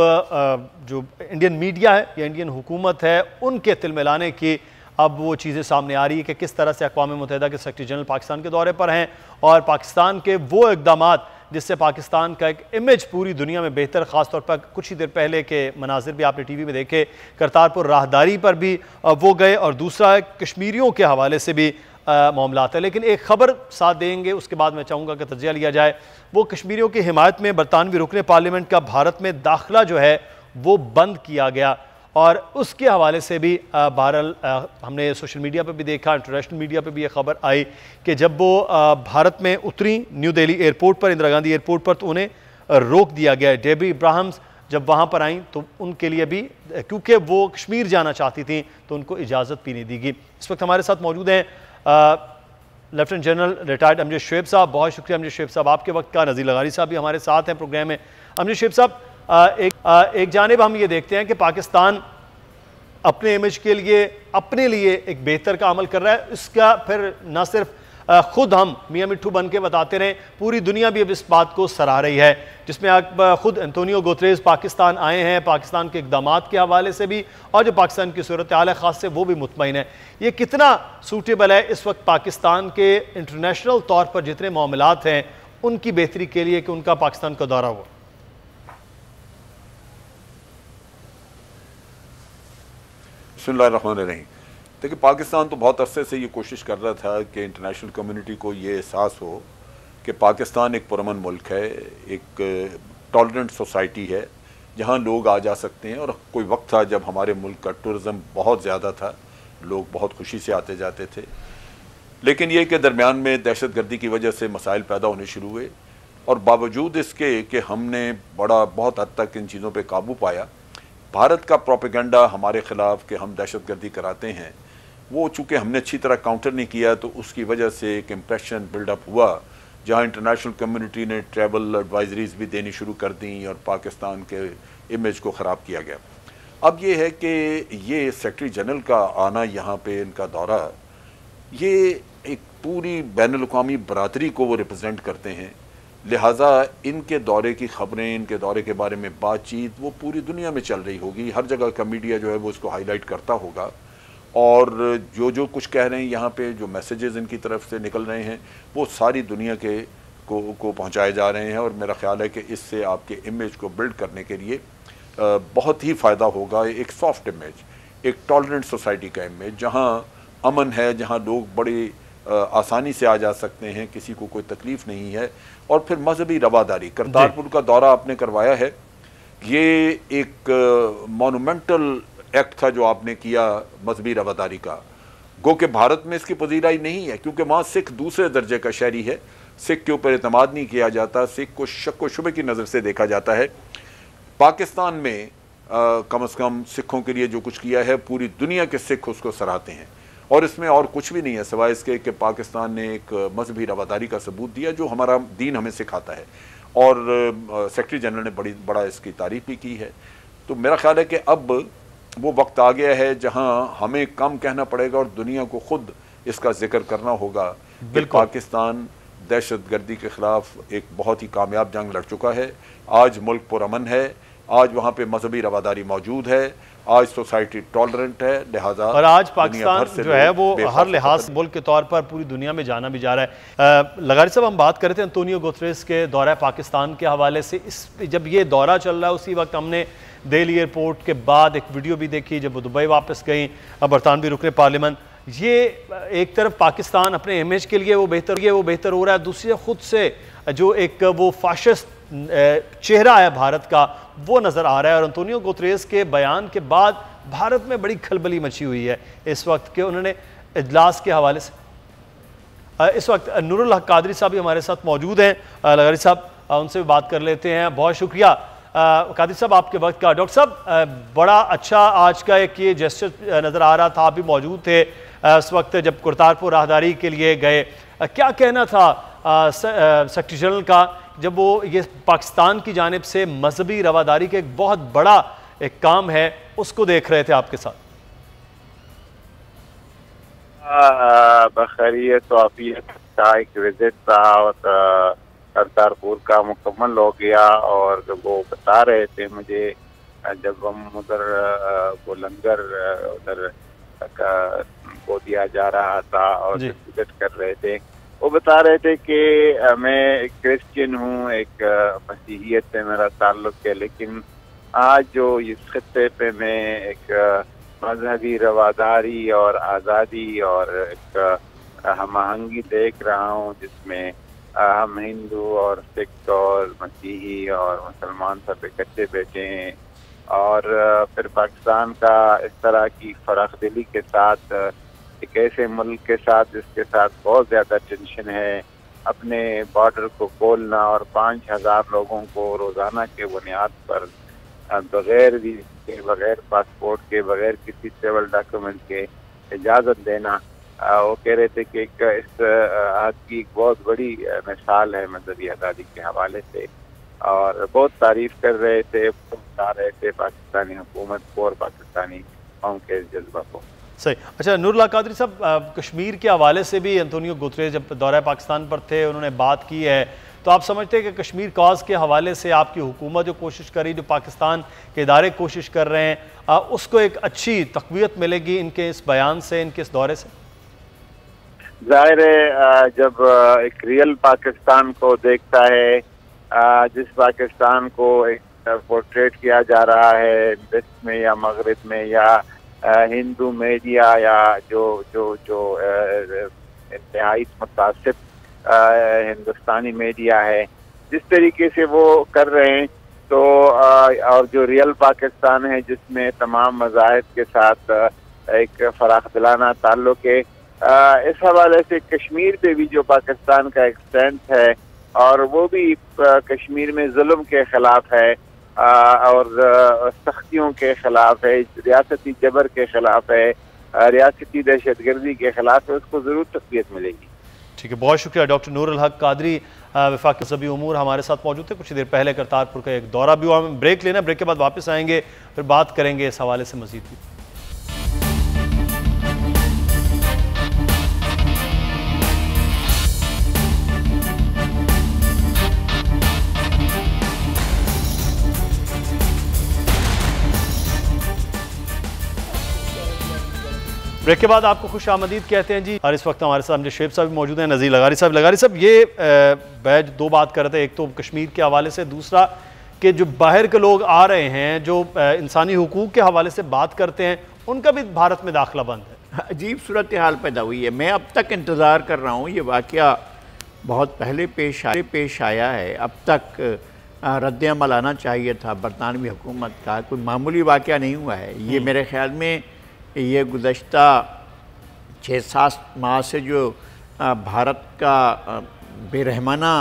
जो इंडियन मीडिया है या इंडियन हुकूमत है उनके तिलमिलाने की अब वो चीज़ें सामने आ रही है कि किस तरह से अक़वाम मुत्तहिदा के सेक्रेटरी जनरल पाकिस्तान के दौरे पर हैं, और पाकिस्तान के वो इक़दामात जिससे पाकिस्तान का एक इमेज पूरी दुनिया में बेहतर, ख़ास तौर पर कुछ ही देर पहले के मनाजिर भी आपने टीवी में देखे, करतारपुर राहदारी पर भी वो गए, और दूसरा कश्मीरियों के हवाले से भी मामला है। लेकिन एक ख़बर साथ देंगे, उसके बाद मैं चाहूँगा कि तजिया लिया जाए। वो कश्मीरियों की हिमायत में बरतानवी रुकने पार्लियामेंट का भारत में दाखिला जो है वो बंद किया गया, और उसके हवाले से भी बहरहाल हमने सोशल मीडिया पर भी देखा, इंटरनेशनल मीडिया पर भी ये खबर आई कि जब वो भारत में उतरी न्यू दिल्ली एयरपोर्ट पर, इंदिरा गांधी एयरपोर्ट पर, तो उन्हें रोक दिया गया। डेबी इब्राहिम्स जब वहाँ पर आई तो उनके लिए भी, क्योंकि वो कश्मीर जाना चाहती थी, तो उनको इजाज़त भी नहीं दी गई। इस वक्त हमारे साथ मौजूद हैं lieutenant general retired Amjad Shoaib साहब। बहुत शुक्रिया अमजद शुएब साहब आपके वक्त का। नज़ीर लगारी साहब भी हमारे साथ हैं प्रोग्राम में। अमजद शुएब साहब, एक जानिब हम ये देखते हैं कि पाकिस्तान अपने इमेज के लिए, अपने लिए एक बेहतर का अमल कर रहा है, इसका फिर न सिर्फ खुद हम मियाँ मिट्ठू बन के बताते रहे, पूरी दुनिया भी अब इस बात को सराह रही है, जिसमें आप खुद एंटोनियो गुतेरेस पाकिस्तान आए हैं, पाकिस्तान के इक़दामात के हवाले से भी और जो पाकिस्तान की सूरत हाल है ख़ास से वो भी मुतमईन है। ये कितना सूटेबल है इस वक्त पाकिस्तान के इंटरनेशनल तौर पर जितने मामलात हैं उनकी बेहतरी के लिए कि उनका पाकिस्तान का दौरा हुआ? बिस्मिल्लाहिर्रहमानिर्रहीम। देखिए, पाकिस्तान तो बहुत अरसे से ये कोशिश कर रहा था कि इंटरनेशनल कम्युनिटी को ये एहसास हो कि पाकिस्तान एक पुरअमन मुल्क है, एक टॉलरेंट सोसाइटी है जहाँ लोग आ जा सकते हैं। और कोई वक्त था जब हमारे मुल्क का टूरिज़म बहुत ज़्यादा था, लोग बहुत खुशी से आते जाते थे, लेकिन ये कि दरमियान में दहशत गर्दी की वजह से मसाइल पैदा होने शुरू हुए। और बावजूद इसके कि हमने बहुत हद तक इन चीज़ों पर काबू पाया, भारत का प्रोपेगेंडा हमारे ख़िलाफ़ कि हम दहशत गर्दी कराते हैं, वो चूँकि हमने अच्छी तरह काउंटर नहीं किया, तो उसकी वजह से एक इम्प्रेशन बिल्डअप हुआ, जहाँ इंटरनेशनल कम्युनिटी ने ट्रैवल एडवाइजरीज भी देनी शुरू कर दी और पाकिस्तान के इमेज को ख़राब किया गया। अब ये है कि ये सेक्रेटरी जनरल का आना यहाँ पे, इनका दौरा, ये एक पूरी बैनुल-अक़वामी बरादरी को वो रिप्रेजेंट करते हैं, लिहाजा इनके दौरे की ख़बरें, इनके दौरे के बारे में बातचीत वो पूरी दुनिया में चल रही होगी, हर जगह का मीडिया जो है वो इसको हाईलाइट करता होगा, और जो कुछ कह रहे हैं यहाँ पे, जो मैसेजेस इनकी तरफ से निकल रहे हैं वो सारी दुनिया के को पहुँचाए जा रहे हैं। और मेरा ख्याल है कि इससे आपके इमेज को बिल्ड करने के लिए बहुत ही फ़ायदा होगा। एक सॉफ्ट इमेज, एक टॉलरेंट सोसाइटी का इमेज, जहाँ अमन है, जहाँ लोग बड़ी आसानी से आ जा सकते हैं, किसी को कोई तकलीफ़ नहीं है। और फिर मजहबी रवादारी, करतारपुर का दौरा आपने करवाया है, ये एक मोनूमेंटल एक्ट था जो आपने किया मजहबी रवादारी का। गो कि भारत में इसकी पजीराई नहीं है, क्योंकि वहाँ सिख दूसरे दर्जे का शहरी है, सिख के ऊपर एतमाद नहीं किया जाता, सिख को शक व शुबे की नज़र से देखा जाता है। पाकिस्तान में कम से कम सिखों के लिए जो कुछ किया है, पूरी दुनिया के सिख उसको सराहते हैं, और इसमें और कुछ भी नहीं है सिवाय इसके कि पाकिस्तान ने एक मजहबी रवादारी का सबूत दिया जो हमारा दीन हमें सिखाता है। और सेक्रेटरी जनरल ने बड़ा इसकी तारीफ भी की है। तो मेरा ख्याल है कि अब वो वक्त आ गया है जहां हमें कम कहना पड़ेगा और दुनिया को खुद इसका जिक्र करना होगा कि पाकिस्तान दहशत गर्दी के ख़िलाफ़ एक बहुत ही कामयाब जंग लड़ चुका है। आज मुल्क पुरअमन है, आज वहाँ पे मजहबी रवादारी मौजूद है, आज सोसाइटी टॉलरेंट है, लिहाजा और आज पाकिस्तान जो है वो हर लिहाज मुल्क के तौर पर पूरी दुनिया में जाना भी जा रहा है। लगारी साहब, हम बात कर रहे थे एंटोनियो गुतेरेस के दौरा पाकिस्तान के हवाले से। जब ये दौरा चल रहा है उसी वक्त हमने दिल्ली एयरपोर्ट के बाद एक वीडियो भी देखी जब वो दुबई वापस गई, अब बरतानवी रुकने पार्लियामेंट। ये एक तरफ पाकिस्तान अपने इमेज के लिए वो बेहतर हो रहा है, दूसरी खुद से जो एक वो फाशिस्ट चेहरा है भारत का वो नज़र आ रहा है। और एंटोनियो गुतेरेस के बयान के बाद भारत में बड़ी खलबली मची हुई है इस वक्त के, उन्होंने इजलास के हवाले से। इस वक्त नूरुल हक कादरी साहब भी हमारे साथ मौजूद हैं। लगारी साहब, उनसे भी बात कर लेते हैं। बहुत शुक्रिया कादरी साहब आपके वक्त का। डॉक्टर साहब, बड़ा अच्छा आज का एक ये जेस्चर नज़र आ रहा था, आप भी मौजूद थे उस वक्त जब करतारपुर राहदारी के लिए गए। क्या कहना था सेक्रेटरी जनरल का जब वो ये पाकिस्तान की जानिब से मजहबी रवादारी के एक बहुत बड़ा एक काम है उसको देख रहे थे आपके साथ? बखैरियत तो आफियत का एक विजिट था और करतारपुर का मुकम्मल हो गया। और वो बता रहे थे मुझे जब हम उधर वो लंगर उधर को दिया जा रहा था और विजिट कर रहे थे, वो बता रहे थे कि मैं एक क्रिश्चियन हूँ, एक मसीहियत से मेरा ताल्लुक है, लेकिन आज जो इस खत्ते पे मैं एक मजहबी रवादारी और आज़ादी और एक हम आहंगी देख रहा हूँ जिसमें हम हिंदू और सिख और मसीही और मुसलमान सब इकट्ठे बैठे हैं। और फिर पाकिस्तान का इस तरह की फराख दिली के साथ एक ऐसे मुल्क के साथ जिसके साथ बहुत ज़्यादा टेंशन है, अपने बॉर्डर को खोलना और 5000 लोगों को रोज़ाना के बुनियाद पर बग़ैर वीज़ा के, बग़ैर पासपोर्ट के, बग़ैर किसी ट्रेवल डॉक्यूमेंट के इजाज़त देना, वो कह रहे थे कि इस आज की एक बहुत बड़ी मिसाल है मजहबी आज़ादी के हवाले से। और बहुत तारीफ़ कर रहे थे, बता रहे थे पाकिस्तानी हुकूमत को और पाकिस्तानी कौम के जज्बा को। सही। अच्छा नूरुल्लाह कादरी साहब, कश्मीर के हवाले से भी एंटोनियो गुतरेस जब दौरा पाकिस्तान पर थे उन्होंने बात की है, तो आप समझते हैं कि कश्मीर कॉज के हवाले से आपकी हुकूमत जो कोशिश करी, जो पाकिस्तान के इदारे कोशिश कर रहे हैं, उसको एक अच्छी तक़वियत मिलेगी इनके इस बयान से, इनके इस दौरे से? जाहिर है जब एक रियल पाकिस्तान को देखता है, जिस पाकिस्तान को एक पोर्ट्रेट किया जा रहा है वेस्ट में या मगरिब में या हिंदू मीडिया या जो जो जो इंतहाई मुतासिब हिंदुस्तानी मीडिया है, जिस तरीके से वो कर रहे हैं, तो और जो रियल पाकिस्तान है जिसमें तमाम मज़ाहिब के साथ एक फराखदिलाना ताल्लुक़ है, इस हवाले से कश्मीर पे भी जो पाकिस्तान का एक स्टैंड है और वो भी कश्मीर में जुल्म के खिलाफ है और सख्तियों के खिलाफ है, रियासती जबर के खिलाफ है, रियासती दहशतगर्दी के खिलाफ है, उसको ज़रूर तक़वियत मिलेगी। ठीक है, बहुत शुक्रिया। डॉक्टर नूरुल हक कादरी वफाकी सभी उमूर हमारे साथ मौजूद थे। कुछ देर पहले करतारपुर का एक दौरा भी हुआ, हमें ब्रेक लेना, ब्रेक के बाद वापस आएंगे, फिर बात करेंगे इस हवाले से मजीद भी। ब्रेक के बाद आपको खुश आमदीद कहते हैं जी। और इस वक्त हमारे साथ शेब साहब भी मौजूद हैं, नज़ीर लगारी साहब। लगारी साहब, ये बैच दो बात कर रहे थे, एक तो कश्मीर के हवाले से, दूसरा कि जो बाहर के लोग आ रहे हैं जो इंसानी हुकूक के हवाले से बात करते हैं, उनका भी भारत में दाखिला बंद है। अजीब सूरत हाल पैदा हुई है। मैं अब तक इंतज़ार कर रहा हूँ, ये वाक़या बहुत पहले पेश आया है, अब तक रद्द अमल आना चाहिए था बरतानवी हुकूमत का, कोई मामूली वाक़या नहीं हुआ है। ये मेरे ख्याल में ये गुज़श्ता 6-7 माह से जो भारत का बेरहमाना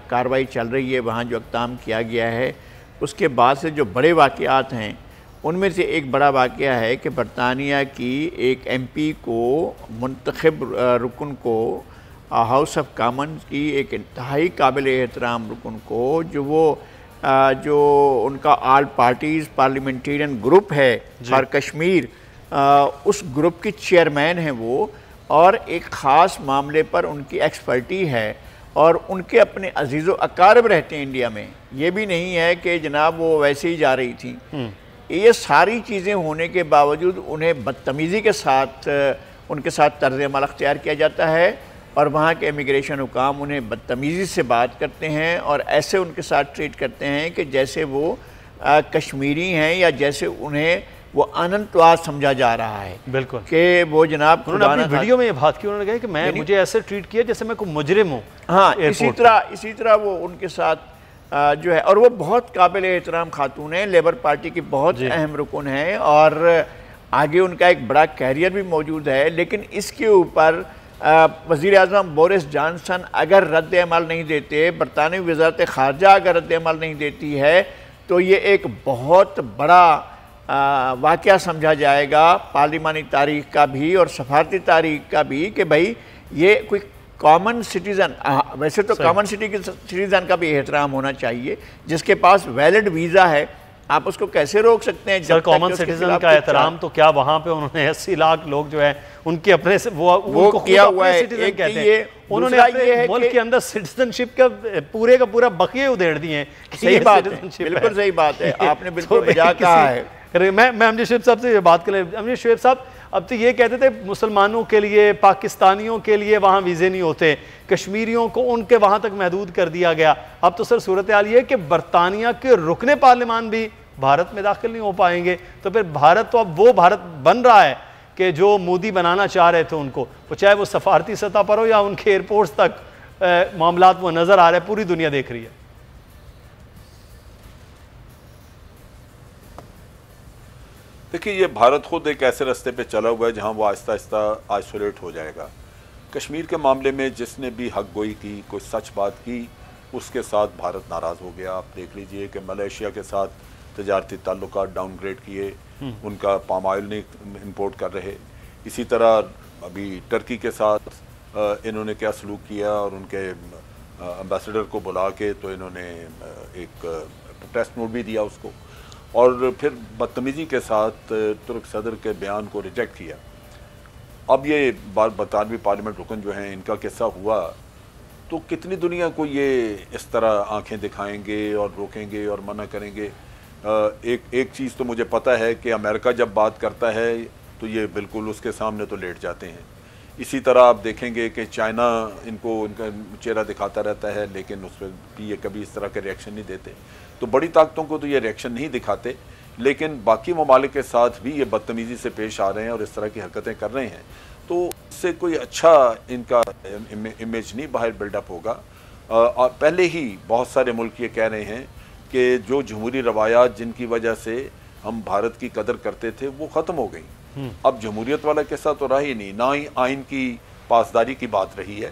कार्रवाई चल रही है, वहाँ जो इक़दाम किया गया है, उसके बाद से जो बड़े वाक़यात हैं, उनमें से एक बड़ा वाक़या है कि बरतानिया की एक MP को, मुंतखब रुकन को, हाउस ऑफ कॉमन्स की एक इंतहाई काबिल एहतराम रुकन को, जो उनका ऑल पार्टीज़ पार्लियामेंटेरियन ग्रुप है फॉर कश्मीर, उस ग्रुप की चेयरमैन हैं वो, और एक ख़ास मामले पर उनकी एक्सपर्टी है और उनके अपने अजीज़ व अकारब रहते हैं इंडिया में। ये भी नहीं है कि जनाब वो वैसे ही जा रही थी। ये सारी चीज़ें होने के बावजूद उन्हें बदतमीज़ी के साथ उनके साथ तर्ज़ अमल अख्तियार किया जाता है और वहाँ के इमिग्रेशन हुकाम उन्हें बदतमीज़ी से बात करते हैं और ऐसे उनके साथ ट्रीट करते हैं कि जैसे वो कश्मीरी हैं या जैसे उन्हें वो अनंतवाद समझा जा रहा है। बिल्कुल कि वो जनाब उन्होंने अपनी वीडियो में ये बात की, उन्होंने कहा कि मुझे ऐसे ट्रीट किया जैसे मैं कोई मुजरिम हूँ। हाँ, इसी तरह वो उनके साथ जो है, और वो बहुत काबिल एहतराम खातून है, लेबर पार्टी की बहुत अहम रुकन है और आगे उनका एक बड़ा कैरियर भी मौजूद है। लेकिन इसके ऊपर वज़ीर आज़म बोरिस जॉनसन अगर रद्द अमल नहीं देते, बरतानवी वज़ारत ख़ारजा अगर रद्द अमल नहीं देती है, तो ये एक बहुत बड़ा वाक़या समझा जाएगा पार्लिमानी तारीख़ का भी और सफारती तारीख़ का भी कि भाई ये कोई कॉमन सिटीज़न, वैसे तो कॉमन सिटीज़न का भी एहतराम होना चाहिए, जिसके पास वैलिड वीज़ा है, आप उसको कैसे रोक सकते हैं? सर कॉमन सिटीजन का एहतराम तो क्या वहाँ पे उन्होंने 80 लाख लोग जो है उनके अपने से वो किया हुआ है। सिटीजन कहते हैं, उन्होंने अपने मुल्क के अंदर सिटीजनशिप का पूरे का पूरा बकिए उधेड़ दिए हैं। सही बात है, बिल्कुल सही बात है, आपने बिल्कुल बजा कहा है। मैं अमजद शेब साहब से ये बात करें। अमजद शेब साहब, अब तो ये कहते थे मुसलमानों के लिए, पाकिस्तानियों के लिए वहाँ वीज़े नहीं होते, कश्मीरियों को उनके वहाँ तक महदूद कर दिया गया। अब तो सर सूरत हाल ये है कि बरतानिया के रुकने पार्लियामान भी भारत में दाखिल नहीं हो पाएंगे। तो फिर भारत तो अब वो भारत बन रहा है कि जो मोदी बनाना चाह रहे थे उनको, वो चाहे वो सफारती सतह पर हो या उनके एयरपोर्ट्स तक मामलात वो नज़र आ रहे हैं, पूरी दुनिया देख रही है। देखिए, ये भारत खुद एक ऐसे रास्ते पे चला हुआ है जहां वो आहिस्ता आहिस्ता आइसोलेट हो जाएगा। कश्मीर के मामले में जिसने भी हक गोई की, कोई सच बात की, उसके साथ भारत नाराज़ हो गया। आप देख लीजिए कि मलेशिया के साथ तजारती ताल्लुकात डाउनग्रेड किए, उनका पाम ऑयल नहीं इंपोर्ट कर रहे। इसी तरह अभी टर्की के साथ इन्होंने क्या सलूक किया और उनके एम्बेसडर को बुला के तो इन्होंने एक प्रोटेस्ट नोट भी दिया उसको, और फिर बदतमीज़ी के साथ तुर्क सदर के बयान को रिजेक्ट किया। अब ये 92वीं पार्लियामेंट रुकन जो हैं, इनका किस्सा हुआ तो कितनी दुनिया को ये इस तरह आंखें दिखाएंगे और रोकेंगे और मना करेंगे। एक चीज़ तो मुझे पता है कि अमेरिका जब बात करता है तो ये बिल्कुल उसके सामने तो लेट जाते हैं। इसी तरह आप देखेंगे कि चाइना इनका चेहरा दिखाता रहता है, लेकिन उस पर भी ये कभी इस तरह के रिएक्शन नहीं देते। तो बड़ी ताकतों को तो ये रिएक्शन नहीं दिखाते, लेकिन बाकी ममालिक के साथ भी ये बदतमीज़ी से पेश आ रहे हैं और इस तरह की हरकतें कर रहे हैं। तो इससे कोई अच्छा इनका इमेज नहीं बाहर बिल्डअप होगा। और पहले ही बहुत सारे मुल्क ये कह रहे हैं कि जो जमहूरी रवायात जिनकी वजह से हम भारत की कदर करते थे वो ख़त्म हो गई। अब जमहूरियत वाला किस्सा तो रहा ही नहीं, ना ही आइन की पासदारी की बात रही है।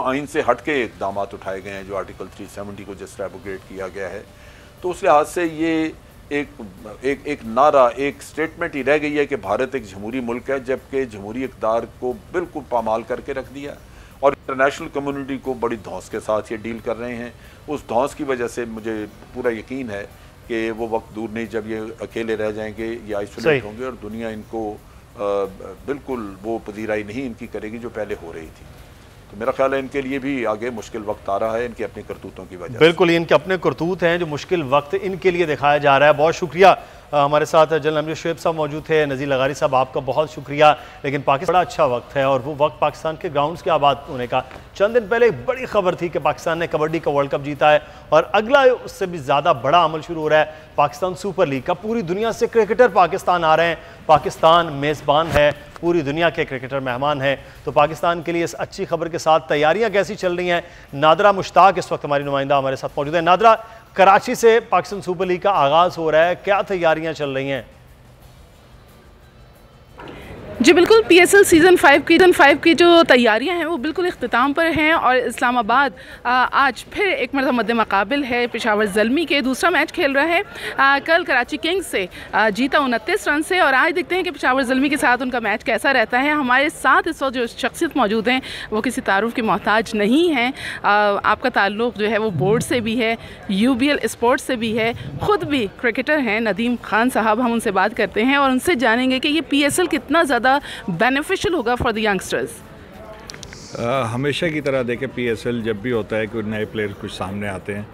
आइन से हट के इक़दाम उठाए गए हैं, जो आर्टिकल 370 को जिस तरह अपग्रेड किया गया है। तो उस लिहाज से ये एक नारा, एक स्टेटमेंट ही रह गई है कि भारत एक जमहूरी मुल्क है, जबकि जमहूरी इक़्तिदार को बिल्कुल पामाल करके रख दिया और इंटरनेशनल कम्युनिटी को बड़ी धौंस के साथ ये डील कर रहे हैं। उस धौंस की वजह से मुझे पूरा यकीन है कि वो वक्त दूर नहीं जब ये अकेले रह जाएंगे या आइसोलेट होंगे और दुनिया इनको बिल्कुल वो पजीराई नहीं इनकी करेगी जो पहले हो रही थी। तो मेरा ख्याल है इनके लिए भी आगे मुश्किल वक्त आ रहा है, इनके अपने करतूतों की वजह से। बिल्कुल, इनके अपने करतूत हैं जो मुश्किल वक्त इनके लिए दिखाया जा रहा है। बहुत शुक्रिया, हमारे साथ जनरल अमीर शुएब साहब मौजूद थे। नज़ीर लगारी साहब, आपका बहुत शुक्रिया। लेकिन पाकिस्तान बड़ा अच्छा वक्त है और वो वक्त पाकिस्तान के ग्राउंड्स के आबाद होने का। चंद दिन पहले एक बड़ी खबर थी कि पाकिस्तान ने कबड्डी का वर्ल्ड कप जीता है और अगला उससे भी ज़्यादा बड़ा अमल शुरू हो रहा है, पाकिस्तान सुपर लीग का। पूरी दुनिया से क्रिकेटर पाकिस्तान आ रहे हैं, पाकिस्तान मेज़बान है, पूरी दुनिया के क्रिकेटर मेहमान हैं। तो पाकिस्तान के लिए इस अच्छी खबर के साथ तैयारियां कैसी चल रही हैं, नादरा मुश्ताक इस वक्त हमारी नुमाइंदा हमारे साथ मौजूद है। नादरा, कराची से पाकिस्तान सुपर लीग का आगाज़ हो रहा है, क्या तैयारियां चल रही हैं? जी बिल्कुल, PSL सीज़न 5 की जो तैयारियां हैं वो बिल्कुल इख्तिताम पर हैं और इस्लामाबाद आज फिर एक मरतबा मद्दे मुकाबिल है पेशावर ज़ल्मी के। दूसरा मैच खेल रहा है, कल कराची किंग्स से जीता 29 रन से और आज देखते हैं कि पेशावर ज़ल्मी के साथ उनका मैच कैसा रहता है। हमारे साथ इस वक्त जो शख्सियत मौजूद हैं वो किसी तारुफ के मोहताज नहीं हैं। आपका ताल्लुक़ जो है वो बोर्ड से भी है, UBL स्पोर्ट्स से भी है, ख़ुद भी क्रिकेटर हैं नदीम खान साहब। हम उनसे बात करते हैं और उनसे जानेंगे कि ये PSL कितना ज़्यादा बेनिफिशियल होगा फॉर द यंगस्टर्स। हमेशा की तरह देखें, PSL जब भी होता है कि नए प्लेयर कुछ सामने आते हैं,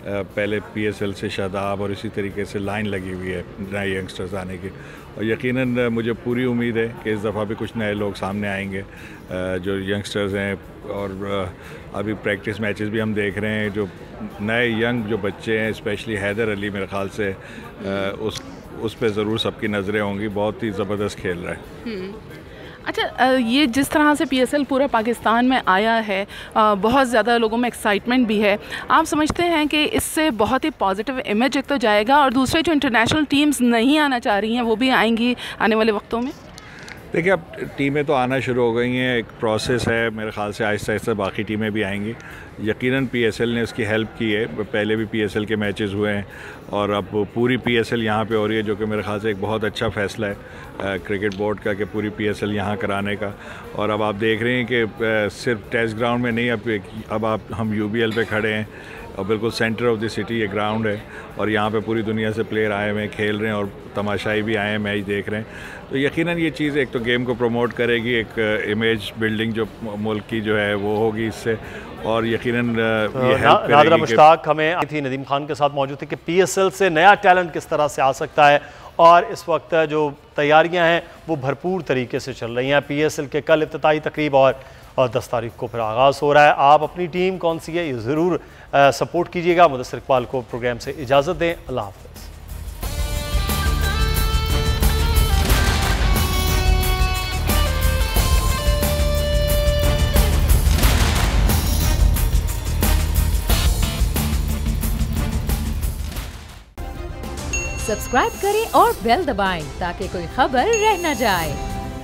पहले PSL से शादाब और इसी तरीके से लाइन लगी हुई है नए यंगस्टर्स आने की और यकीनन मुझे पूरी उम्मीद है कि इस दफ़ा भी कुछ नए लोग सामने आएंगे जो यंगस्टर्स हैं। और अभी प्रैक्टिस मैचेस भी हम देख रहे हैं, जो नए यंग जो बच्चे हैं, स्पेशली हैदर अली मेरे ख्याल से उस पर ज़रूर सबकी नज़रें होंगी। बहुत ही ज़बरदस्त खेल रहा है। अच्छा, ये जिस तरह से PSL पूरा पाकिस्तान में आया है, बहुत ज़्यादा लोगों में एक्साइटमेंट भी है। आप समझते हैं कि इससे बहुत ही पॉजिटिव इमेज एक तो जाएगा और दूसरे जो इंटरनेशनल टीम्स नहीं आना चाह रही हैं वो भी आएंगी आने वाले वक्तों में? देखिए, अब टीमें तो आना शुरू हो गई हैं, एक प्रोसेस है। मेरे ख़्याल से आहिस्ता आहिस्ता बाकी टीमें भी आएंगी। यकीनन PSL ने उसकी हेल्प की है, पहले भी PSL के मैचेस हुए हैं और अब पूरी PSL यहाँ पे हो रही है, जो कि मेरे ख़्याल से एक बहुत अच्छा फ़ैसला है क्रिकेट बोर्ड का कि पूरी PSL यहाँ कराने का। और अब आप देख रहे हैं कि सिर्फ टेस्ट ग्राउंड में नहीं, अब हम UBL पे खड़े हैं और बिल्कुल सेंटर ऑफ द सिटी ये ग्राउंड है और यहाँ पे पूरी दुनिया से प्लेयर आए हुए हैं, खेल रहे हैं और तमाशाई भी आए हैं, मैच देख रहे हैं। तो यकीनन ये चीज़ एक तो गेम को प्रमोट करेगी, एक इमेज बिल्डिंग जो मुल्क की जो है वो होगी इससे, और यकीनन ये हेल्प करेगी। नादरा मुश्ताक हमें थी नदीम खान के साथ मौजूद थी कि PSL से नया टैलेंट किस तरह से आ सकता है और इस वक्त जो तैयारियां हैं वो भरपूर तरीके से चल रही हैं। PSL के कल इफ्तिताही तकरीब और 10 तारीख को फिर आगाज़ हो रहा है। आप अपनी टीम कौन सी है ये ज़रूर सपोर्ट कीजिएगा। मुदस्सिर इकबाल को प्रोग्राम से इजाज़त दें। अल्लाह हाफ़िज़। सब्सक्राइब करें और बेल दबाएं ताकि कोई खबर रह न जाए।